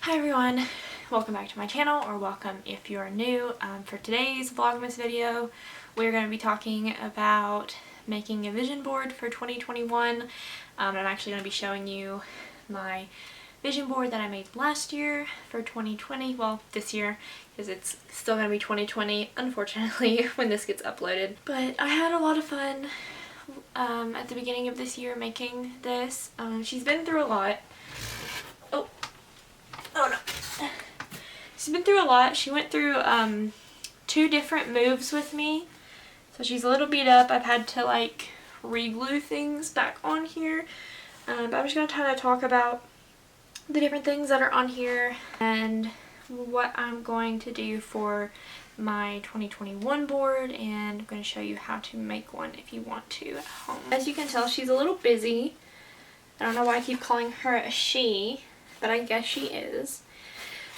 Hi everyone, welcome back to my channel, or welcome if you're new. For today's vlogmas video, we're going to be talking about making a vision board for 2021. I'm actually going to be showing you my vision board that I made last year for 2020, well this year, because it's still going to be 2020 unfortunately when this gets uploaded. But I had a lot of fun at the beginning of this year making this. She's been through a lot. Oh no. She's been through a lot. She went through 2 different moves with me. So she's a little beat up. I've had to like re-glue things back on here. But I'm just going to kind of talk about the different things that are on here and what I'm going to do for my 2021 board, and I'm going to show you how to make one if you want to at home. As you can tell, she's a little busy. I don't know why I keep calling her a she, but I guess she is.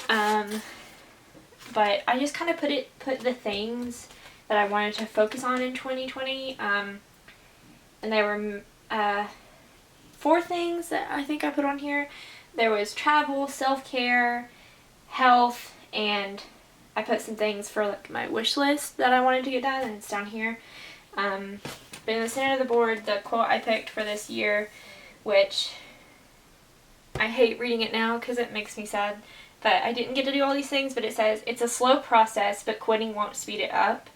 But I just kind of put the things that I wanted to focus on in 2020, and there were 4 things that I think I put on here. There was travel, self-care, health, and I put some things for like my wish list that I wanted to get done, and it's down here. But in the center of the board, the quote I picked for this year, which I hate reading it now because it makes me sad that I didn't get to do all these things, but it says, "It's a slow process, but quitting won't speed it up,"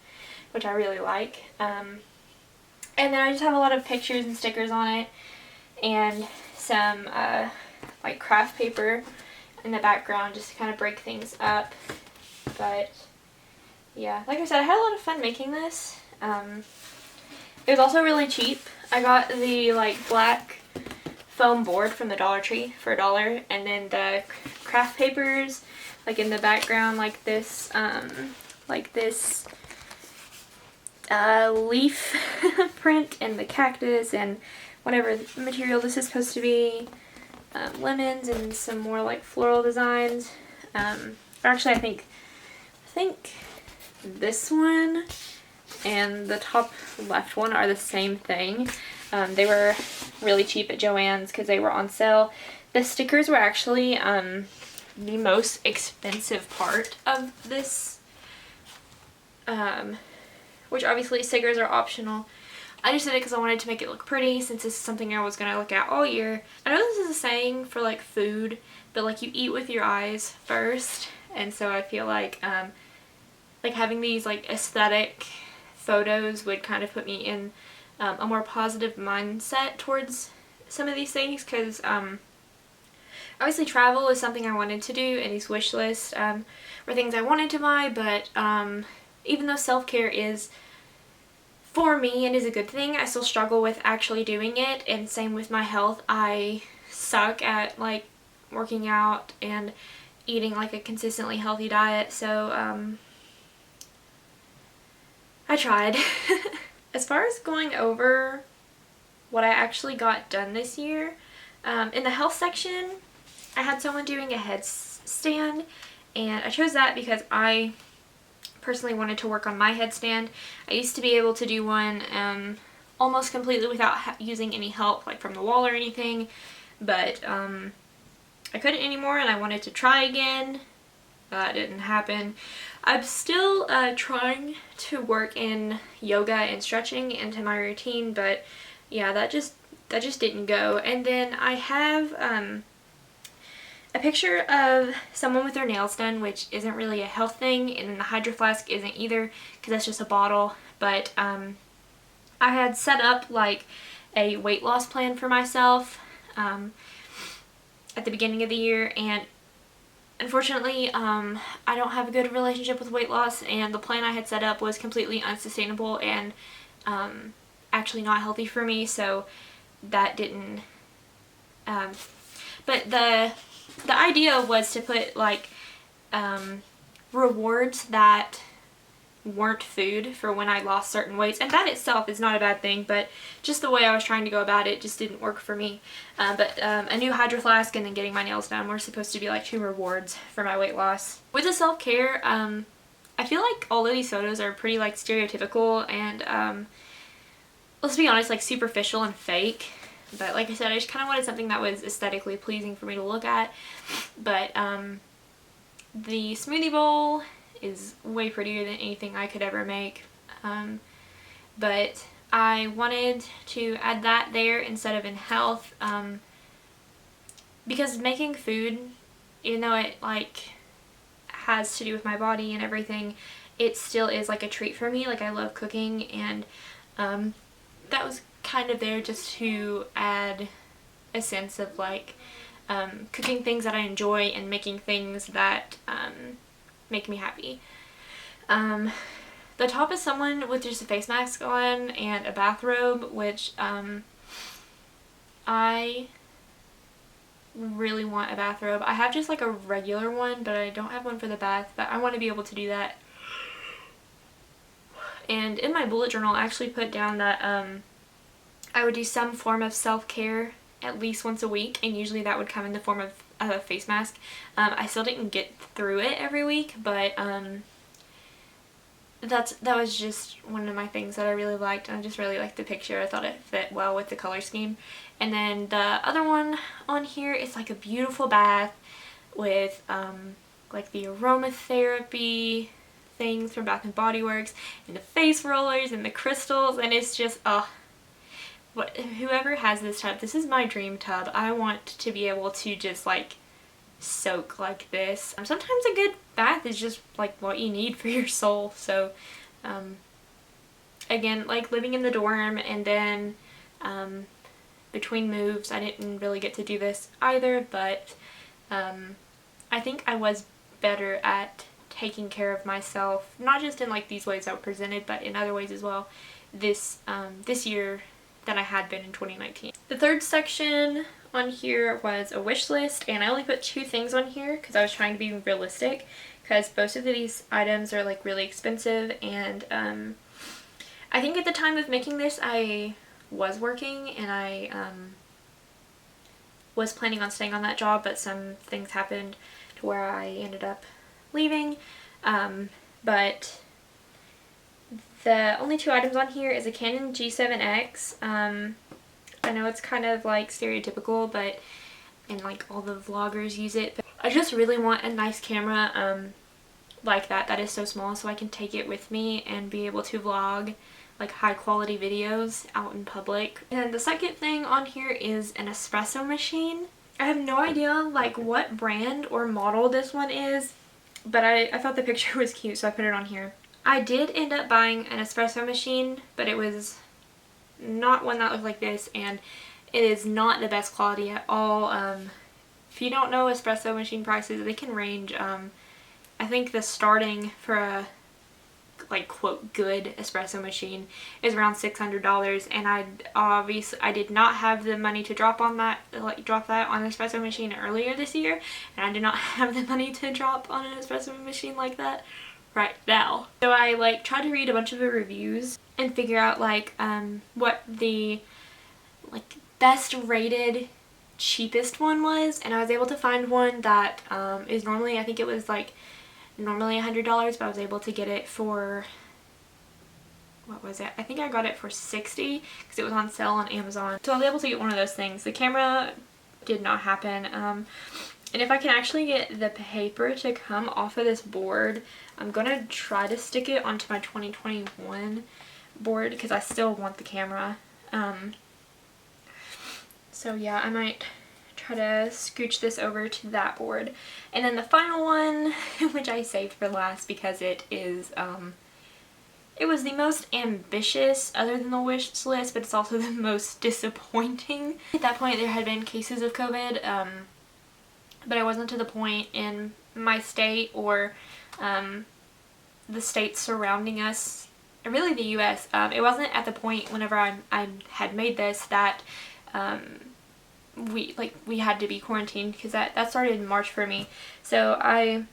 which I really like. And then I just have a lot of pictures and stickers on it, and some like craft paper in the background just to kind of break things up. But yeah, like I said, I had a lot of fun making this. It was also really cheap. I got the like black foam board from the Dollar Tree for $1, and then the craft papers like in the background, like this leaf print and the cactus and whatever material this is supposed to be, lemons and some more like floral designs. Actually, I think this one and the top left one are the same thing. They were really cheap at Joann's because they were on sale. The stickers were actually the most expensive part of this, which obviously stickers are optional. I just did it because I wanted to make it look pretty, since this is something I was going to look at all year. I know this is a saying for like food, but like you eat with your eyes first, and so I feel like having these like aesthetic photos would kind of put me in a more positive mindset towards some of these things, because obviously travel is something I wanted to do, and these wish lists were things I wanted to buy, but even though self-care is for me and is a good thing, I still struggle with actually doing it, and same with my health. I suck at like working out and eating like a consistently healthy diet, so I tried. As far as going over what I actually got done this year, in the health section, I had someone doing a headstand, and I chose that because I personally wanted to work on my headstand. I used to be able to do one almost completely without using any help like from the wall or anything, but I couldn't anymore, and I wanted to try again. That didn't happen. I'm still trying to work in yoga and stretching into my routine, but yeah, that just didn't go. And then I have a picture of someone with their nails done, which isn't really a health thing, and the Hydro Flask isn't either because that's just a bottle. But I had set up like a weight loss plan for myself at the beginning of the year, and unfortunately, I don't have a good relationship with weight loss, and the plan I had set up was completely unsustainable and actually not healthy for me, so that didn't, but the idea was to put like rewards that weren't food for when I lost certain weights, and that itself is not a bad thing, but just the way I was trying to go about it just didn't work for me. But a new Hydro Flask and then getting my nails done were supposed to be like 2 rewards for my weight loss. With the self-care, I feel like all of these photos are pretty like stereotypical and let's be honest, like superficial and fake, But like I said, I just kind of wanted something that was aesthetically pleasing for me to look at. But the smoothie bowl is way prettier than anything I could ever make. But I wanted to add that there instead of in health, because making food, even though it like has to do with my body and everything, it still is like a treat for me. Like I love cooking, and that was kind of there just to add a sense of like cooking things that I enjoy and making things that make me happy. The top is someone with just a face mask on and a bathrobe, which I really want a bathrobe. I have just like a regular one, but I don't have one for the bath, but I want to be able to do that. And in my bullet journal, I actually put down that I would do some form of self-care at least once a week, and usually that would come in the form of a face mask. I still didn't get through it every week, but that was just one of my things that I really liked, and I just really liked the picture. I thought it fit well with the color scheme. And then the other one on here is like a beautiful bath with like the aromatherapy things from Bath and Body Works, and the face rollers and the crystals, and it's just whoever has this tub, this is my dream tub. I want to be able to just like soak like this. Sometimes a good bath is just like what you need for your soul. So again, like living in the dorm and then between moves, I didn't really get to do this either, but I think I was better at taking care of myself, not just in like these ways that were presented, but in other ways as well this year than I had been in 2019. The third section on here was a wish list, and I only put 2 things on here because I was trying to be realistic, because both of these items are like really expensive, and I think at the time of making this I was working, and I was planning on staying on that job, but some things happened to where I ended up leaving. But the only 2 items on here is a Canon G7X. I know it's kind of like stereotypical, but and like all the vloggers use it, but I just really want a nice camera like that is so small, so I can take it with me and be able to vlog like high quality videos out in public. And the second thing on here is an espresso machine. I have no idea like what brand or model this one is, but I thought the picture was cute, so I put it on here. I did end up buying an espresso machine, but it was not one that looked like this, and it is not the best quality at all. If you don't know espresso machine prices, they can range. I think the starting for a like quote good espresso machine is around $600, and I did not have the money to drop that on an espresso machine earlier this year, and I did not have the money to drop on an espresso machine like that right now. So I like tried to read a bunch of the reviews and figure out like what the like best rated cheapest one was, and I was able to find one that is normally, I think it was like normally $100, but I was able to get it for, what was it? I think I got it for $60 because it was on sale on Amazon. So I was able to get one of those things. The camera did not happen. And if I can actually get the paper to come off of this board, I'm gonna try to stick it onto my 2021 board because I still want the camera. So yeah, I might try to scooch this over to that board. And then the final one, which I saved for last because it is it was the most ambitious other than the wish list, but it's also the most disappointing. At that point there had been cases of COVID, but I wasn't to the point in my state or the states surrounding us, really the US. It wasn't at the point whenever I had made this that we had to be quarantined, because that started in March for me. So I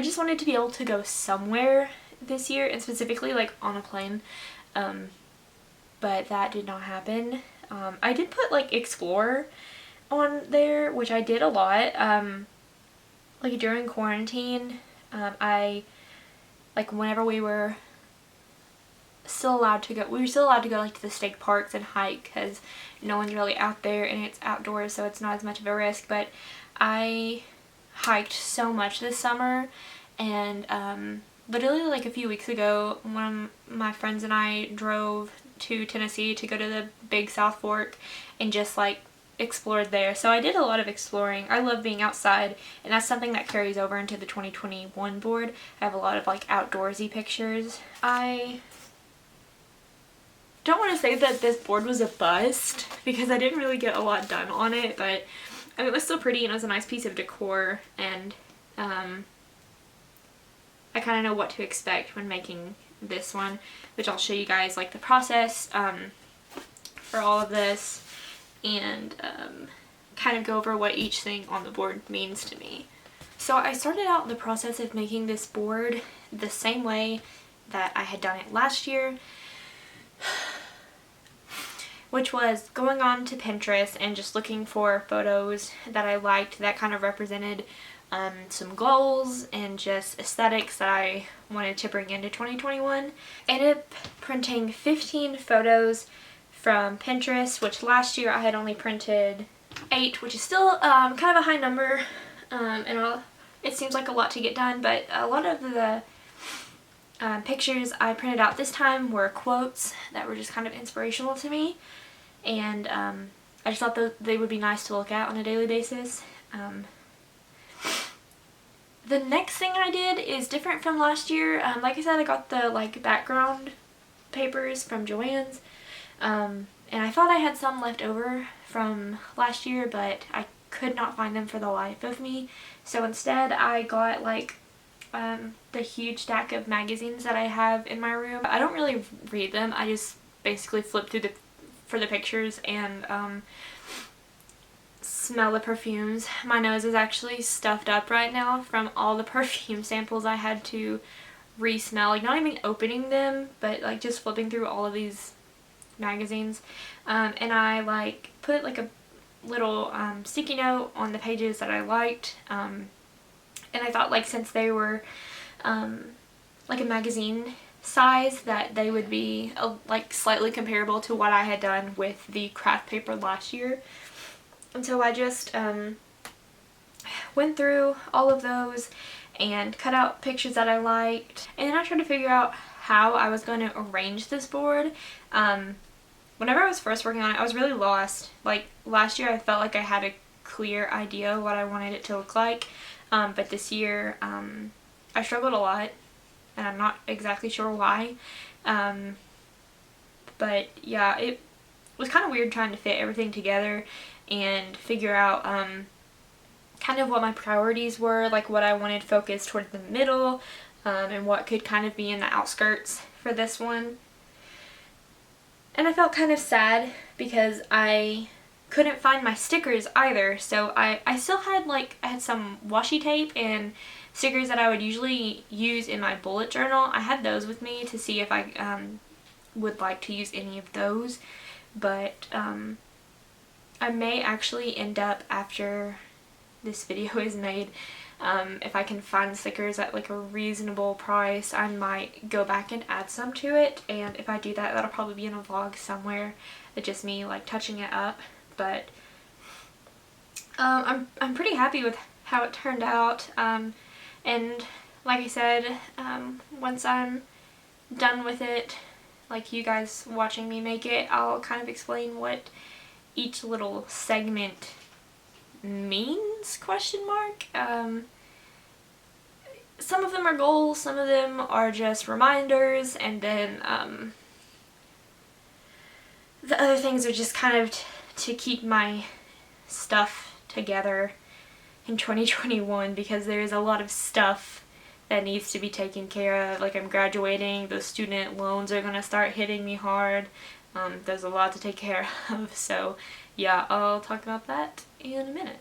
just wanted to be able to go somewhere this year, and specifically like on a plane, but that did not happen. I did put like explore on there, which I did a lot. Like during quarantine, I like whenever we were still allowed to go. We were still allowed to go like to the state parks and hike because no one's really out there and it's outdoors, so it's not as much of a risk. But I hiked so much this summer, and literally like a few weeks ago, one of my friends and I drove to Tennessee to go to the big South Fork and just like explored there. So I did a lot of exploring. I love being outside, and that's something that carries over into the 2021 board. I have a lot of like outdoorsy pictures. I don't want to say that this board was a bust because I didn't really get a lot done on it, but I mean, it was still pretty and it was a nice piece of decor, and I kind of know what to expect when making this one, which I'll show you guys like the process for all of this, and kind of go over what each thing on the board means to me. So I started out the process of making this board the same way that I had done it last year, which was going on to Pinterest and just looking for photos that I liked that kind of represented some goals and just aesthetics that I wanted to bring into 2021. I ended up printing 15 photos from Pinterest, which last year I had only printed 8, which is still kind of a high number, and it seems like a lot to get done, but a lot of the pictures I printed out this time were quotes that were just kind of inspirational to me, and I just thought that they would be nice to look at on a daily basis. The next thing I did is different from last year. Like I said, I got the like background papers from Joann's, and I thought I had some left over from last year, but I could not find them for the life of me. So instead I got like the huge stack of magazines that I have in my room. I don't really read them. I just basically flip through for the pictures and smell the perfumes. My nose is actually stuffed up right now from all the perfume samples I had to re-smell. Like not even opening them, but like just flipping through all of these magazines. And I like put like a little sticky note on the pages that I liked. And I thought like since they were like a magazine size that they would be like slightly comparable to what I had done with the craft paper last year. And so I just went through all of those and cut out pictures that I liked, and then I tried to figure out how I was going to arrange this board. Whenever I was first working on it, I was really lost. Like last year I felt like I had a clear idea of what I wanted it to look like, but this year I struggled a lot, and I'm not exactly sure why. But yeah, it was kind of weird trying to fit everything together and figure out kind of what my priorities were, like what I wanted focused toward the middle, and what could kind of be in the outskirts for this one. And I felt kind of sad because I couldn't find my stickers either, so I still had I had some washi tape and stickers that I would usually use in my bullet journal. I had those with me to see if I would like to use any of those, but I may actually end up, after this video is made, if I can find stickers at like a reasonable price, I might go back and add some to it, and if I do that, that'll probably be in a vlog somewhere. It's just me like touching it up, but I'm pretty happy with how it turned out, and like I said, once I'm done with it, like you guys watching me make it, I'll kind of explain what each little segment means, question mark. Some of them are goals, some of them are just reminders, and then the other things are just kind of to keep my stuff together in 2021, because there's a lot of stuff that needs to be taken care of. Like I'm graduating, the student loans are gonna start hitting me hard. There's a lot to take care of, so yeah, I'll talk about that in a minute.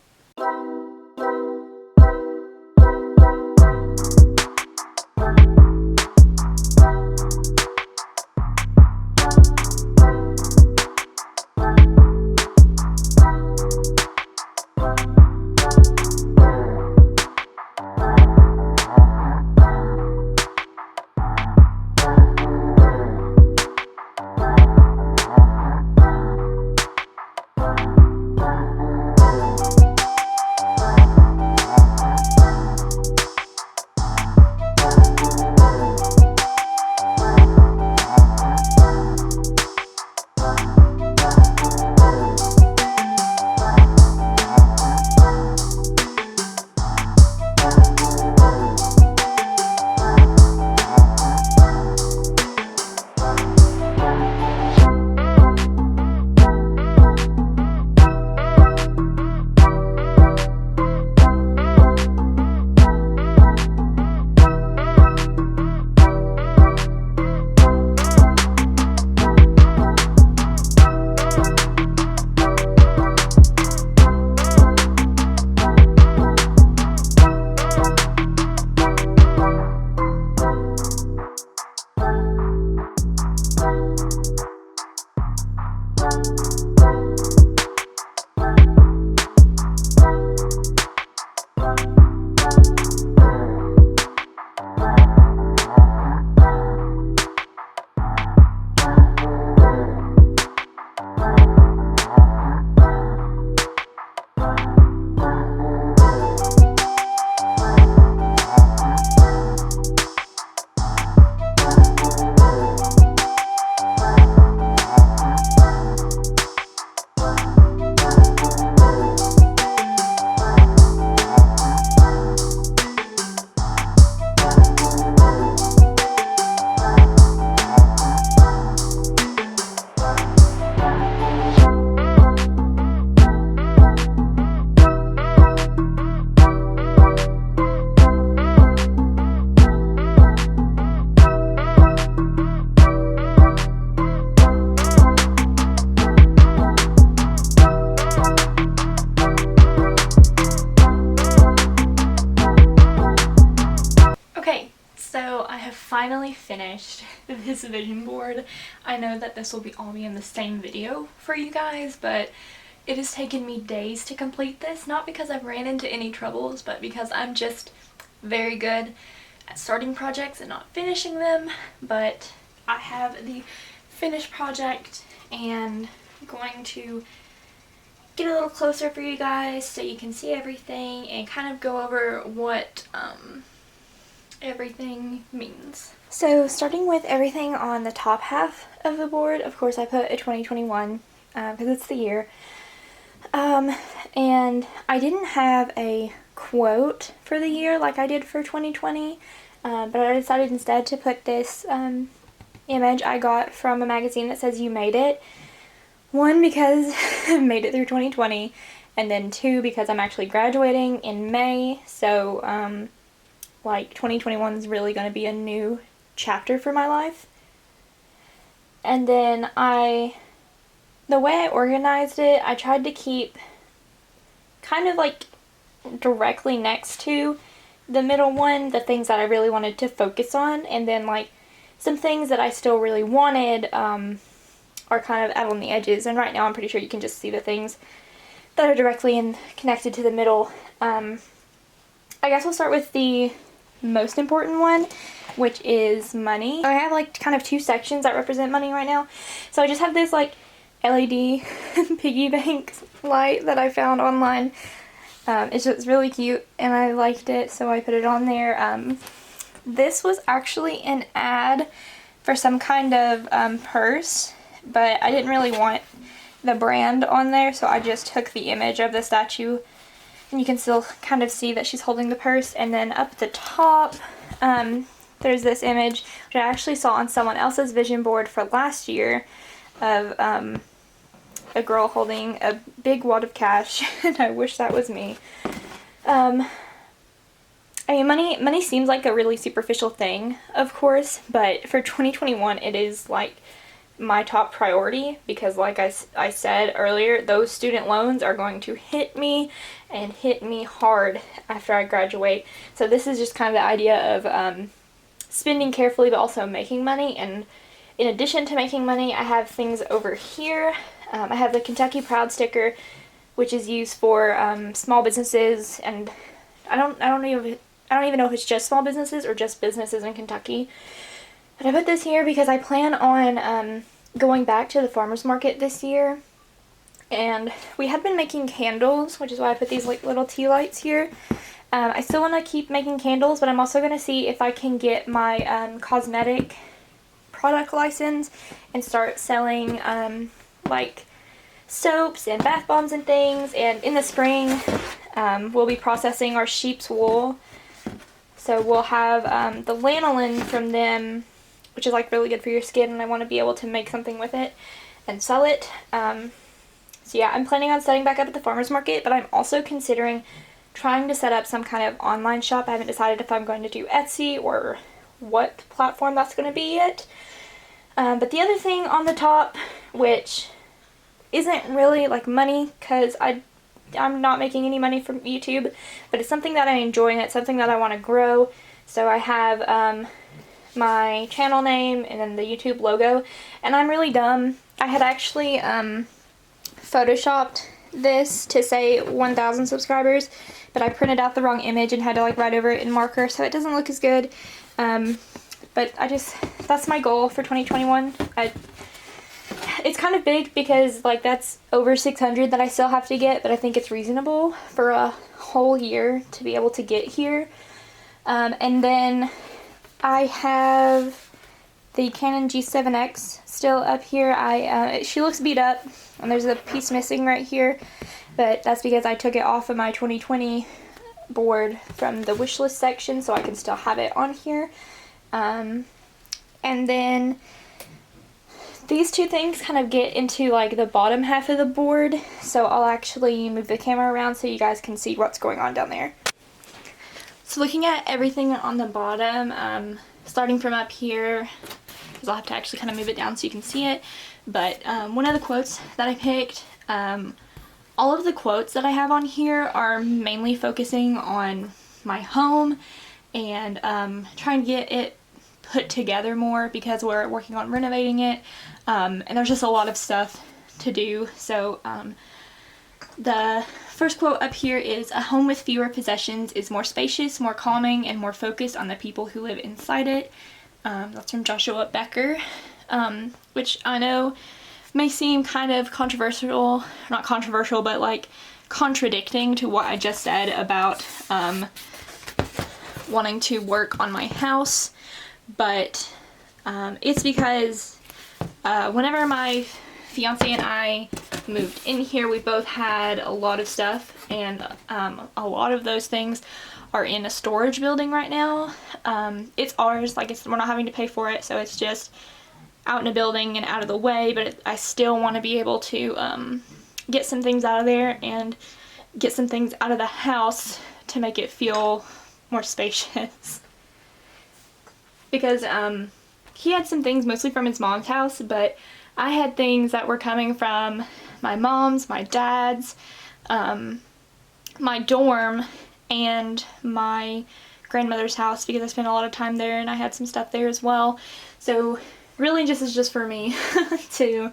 have finally finished this vision board. I know that this will all be in the same video for you guys, but it has taken me days to complete this, not because I've ran into any troubles, but because I'm just very good at starting projects and not finishing them. But I have the finished project and I'm going to get a little closer for you guys so you can see everything and kind of go over what everything means. So starting with everything on the top half of the board, of course I put a 2021 because it's the year. And I didn't have a quote for the year like I did for 2020, but I decided instead to put this image I got from a magazine that says "You made it." One, because I made it through 2020, and then two, because I'm actually graduating in May, so like 2021 is really going to be a new chapter for my life. And then the way I organized it, I tried to keep kind of like directly next to the middle one the things that I really wanted to focus on, and then like some things that I still really wanted are kind of out on the edges. And right now I'm pretty sure you can just see the things that are directly connected to the middle. I guess we'll start with the most important one, which is money. I have like kind of two sections that represent money right now. So I just have this like LED piggy bank light that I found online. It's just really cute and I liked it, so I put it on there. This was actually an ad for some kind of purse, but I didn't really want the brand on there, so I just took the image of the statue, and you can still kind of see that she's holding the purse. And then up at the top, there's this image, which I actually saw on someone else's vision board for last year, of a girl holding a big wad of cash, and I wish that was me. I mean, money seems like a really superficial thing, of course, but for 2021 it is like my top priority, because like I said earlier, those student loans are going to hit me, and hit me hard after I graduate. So this is just kind of the idea of spending carefully but also making money. And in addition to making money, I have things over here. I have the Kentucky Proud sticker, which is used for small businesses, and I don't even know if it's just small businesses or just businesses in Kentucky. But I put this here because I plan on going back to the farmer's market this year, and we had been making candles, which is why I put these like little tea lights here. I still want to keep making candles, but I'm also going to see if I can get my cosmetic product license and start selling like soaps and bath bombs and things. And in the spring we'll be processing our sheep's wool, so we'll have the lanolin from them, which is like really good for your skin, and I want to be able to make something with it and sell it. So yeah, I'm planning on setting back up at the farmer's market, but I'm also considering trying to set up some kind of online shop. I haven't decided if I'm going to do Etsy or what platform that's going to be yet. But the other thing on the top, which isn't really like money, because I'm not making any money from YouTube, but it's something that I enjoy and it's something that I want to grow. So I have my channel name and then the YouTube logo, and I'm really dumb. I had actually photoshopped this to say 1,000 subscribers, but I printed out the wrong image and had to like write over it in marker, so it doesn't look as good. But that's my goal for 2021. It's kind of big because like that's over 600 that I still have to get, but I think it's reasonable for a whole year to be able to get here. And then I have the Canon G7X still up here. She looks beat up, and there's a piece missing right here, but that's because I took it off of my 2020 board from the wish list section, so I can still have it on here. And then these two things kind of get into like the bottom half of the board, so I'll actually move the camera around so you guys can see what's going on down there. So looking at everything on the bottom, starting from up here, because I'll have to actually kind of move it down so you can see it, but one of the quotes that I picked, all of the quotes that I have on here are mainly focusing on my home and trying to get it put together more because we're working on renovating it, and there's just a lot of stuff to do. So the first quote up here is, "A home with fewer possessions is more spacious, more calming, and more focused on the people who live inside it." That's from Joshua Becker, which I know may seem kind of controversial, not controversial, but like contradicting to what I just said about wanting to work on my house, but it's because whenever my fiance and I moved in here, we both had a lot of stuff, and a lot of those things are in a storage building right now. It's ours, like we're not having to pay for it, so it's just out in a building and out of the way, but I still want to be able to get some things out of there and get some things out of the house to make it feel more spacious. Because he had some things mostly from his mom's house, but I had things that were coming from my mom's, my dad's, my dorm, and my grandmother's house, because I spent a lot of time there and I had some stuff there as well. So really this is just for me to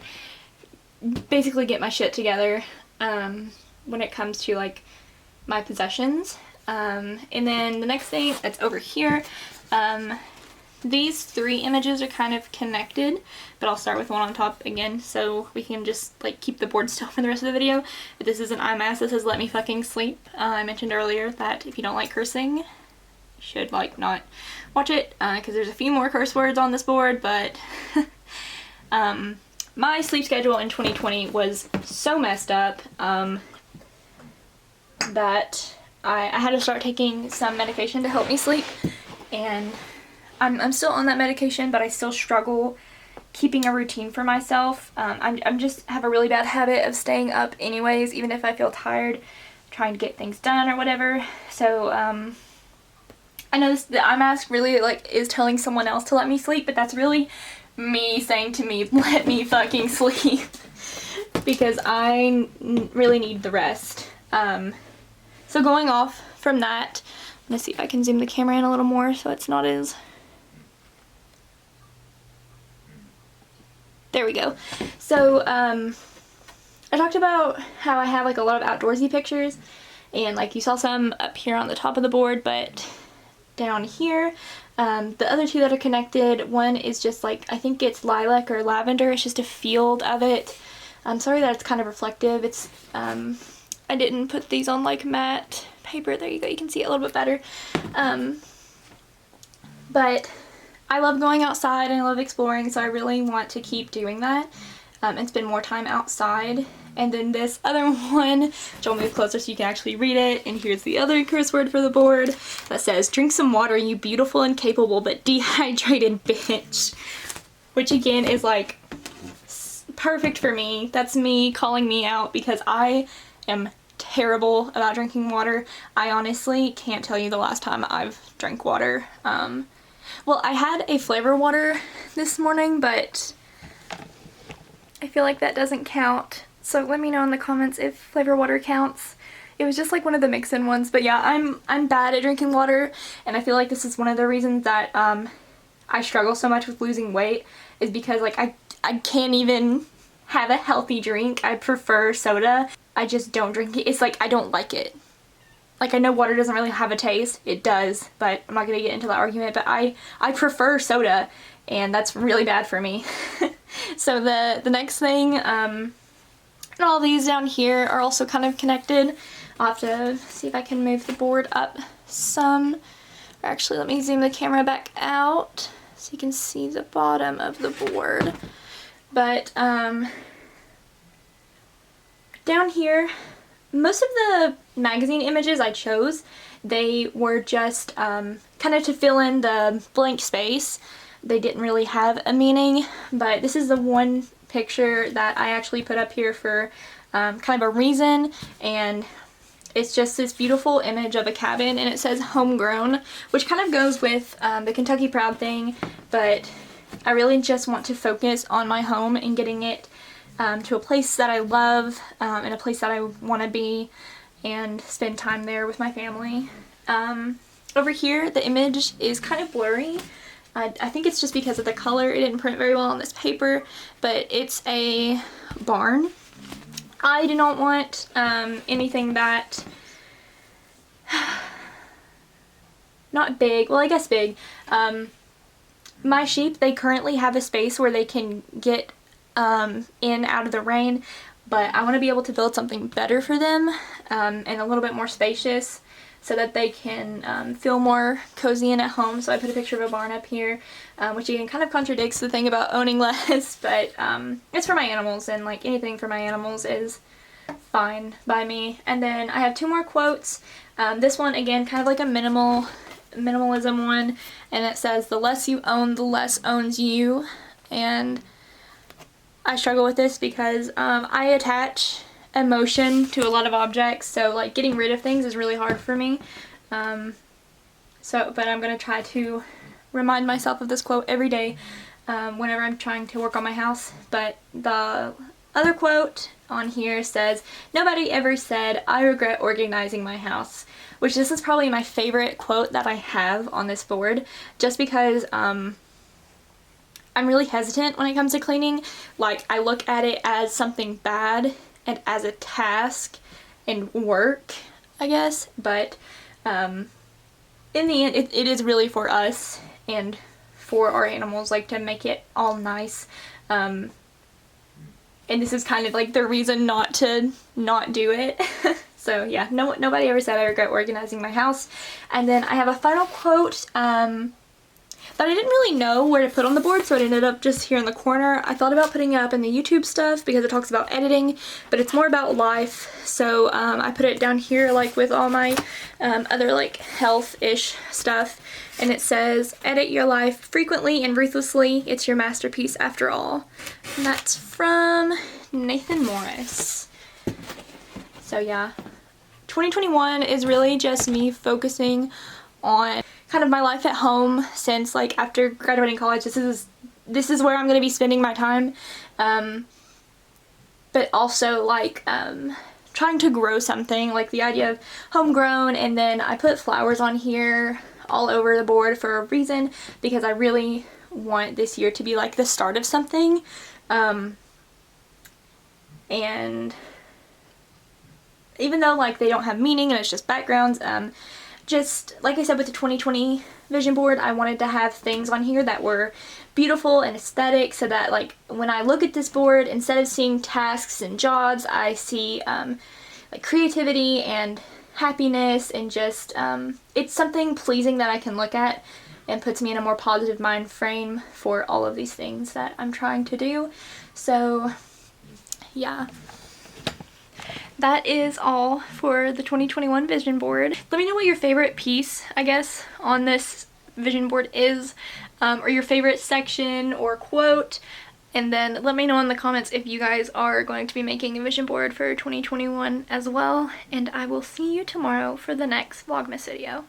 basically get my shit together when it comes to like my possessions. And then the next thing that's over here, these three images are kind of connected, but I'll start with one on top again so we can just like keep the board still for the rest of the video. But this is an IMAS that says "Let me fucking sleep." I mentioned earlier that if you don't like cursing, you should like not watch it, because there's a few more curse words on this board, but my sleep schedule in 2020 was so messed up that I had to start taking some medication to help me sleep, and I'm still on that medication, but I still struggle keeping a routine for myself. I'm just have a really bad habit of staying up anyways, even if I feel tired, trying to get things done or whatever. So I know the IMASK really like is telling someone else to let me sleep, but that's really me saying to me, let me fucking sleep, because I really need the rest. So going off from that, I'm gonna see if I can zoom the camera in a little more so it's not as... There we go. So I talked about how I have like a lot of outdoorsy pictures, and like you saw some up here on the top of the board, but down here, the other two that are connected, one is just like, I think it's lilac or lavender, it's just a field of it. I'm sorry that it's kind of reflective. It's I didn't put these on like matte paper. There you go, you can see it a little bit better. But I love going outside and I love exploring, so I really want to keep doing that and spend more time outside. And then this other one, which I'll move closer so you can actually read it, and here's the other curse word for the board that says, "Drink some water, you beautiful and capable but dehydrated bitch," which again is like perfect for me. That's me calling me out because I am terrible about drinking water. I honestly can't tell you the last time I've drank water. Well, I had a flavor water this morning, but I feel like that doesn't count. So let me know in the comments if flavor water counts. It was just like one of the mix-in ones, but yeah, I'm bad at drinking water, and I feel like this is one of the reasons that I struggle so much with losing weight, is because like I can't even have a healthy drink. I prefer soda. I just don't drink it. It's like I don't like it. Like, I know water doesn't really have a taste. It does, but I'm not gonna get into that argument, but I prefer soda, and that's really bad for me. So the next thing, and all these down here are also kind of connected. I'll have to see if I can move the board up some. Or actually, let me zoom the camera back out so you can see the bottom of the board. But down here, most of the magazine images I chose, they were just kind of to fill in the blank space. They didn't really have a meaning, but this is the one picture that I actually put up here for kind of a reason, and it's just this beautiful image of a cabin, and it says homegrown, which kind of goes with the Kentucky Proud thing, but I really just want to focus on my home and getting it to a place that I love, and a place that I want to be and spend time there with my family. Over here, the image is kind of blurry. I think it's just because of the color. It didn't print very well on this paper, but it's a barn. I do not want anything that, not big, well I guess big. My sheep, they currently have a space where they can get in out of the rain, but I want to be able to build something better for them and a little bit more spacious so that they can feel more cozy in at home. So I put a picture of a barn up here, which again kind of contradicts the thing about owning less, but it's for my animals, and like anything for my animals is fine by me. And then I have 2 more quotes. This one again kind of like a minimalism one, and it says, "The less you own, the less owns you." And I struggle with this because I attach emotion to a lot of objects, so like getting rid of things is really hard for me. But I'm gonna try to remind myself of this quote every day whenever I'm trying to work on my house. But the other quote on here says, "Nobody ever said I regret organizing my house," which this is probably my favorite quote that I have on this board, just because I'm really hesitant when it comes to cleaning. Like, I look at it as something bad and as a task and work, I guess, but in the end it is really for us and for our animals, like to make it all nice. And this is kind of like the reason not to not do it. So yeah, nobody ever said I regret organizing my house. And then I have a final quote that I didn't really know where to put on the board, so it ended up just here in the corner. I thought about putting it up in the YouTube stuff because it talks about editing, but it's more about life, so I put it down here like with all my other like health-ish stuff, and it says, "Edit your life frequently and ruthlessly. It's your masterpiece after all." And that's from Nathan Morris. So yeah, 2021 is really just me focusing on kind of my life at home, since like after graduating college, this is where I'm going to be spending my time, but also like trying to grow something, like the idea of homegrown. And then I put flowers on here all over the board for a reason, because I really want this year to be like the start of something, and even though like they don't have meaning and it's just backgrounds, just like I said with the 2020 vision board, I wanted to have things on here that were beautiful and aesthetic, so that like when I look at this board, instead of seeing tasks and jobs, I see like creativity and happiness, and just it's something pleasing that I can look at and puts me in a more positive mind frame for all of these things that I'm trying to do. So yeah. That is all for the 2021 vision board. Let me know what your favorite piece, I guess, on this vision board is, or your favorite section or quote, and then let me know in the comments if you guys are going to be making a vision board for 2021 as well, and I will see you tomorrow for the next Vlogmas video.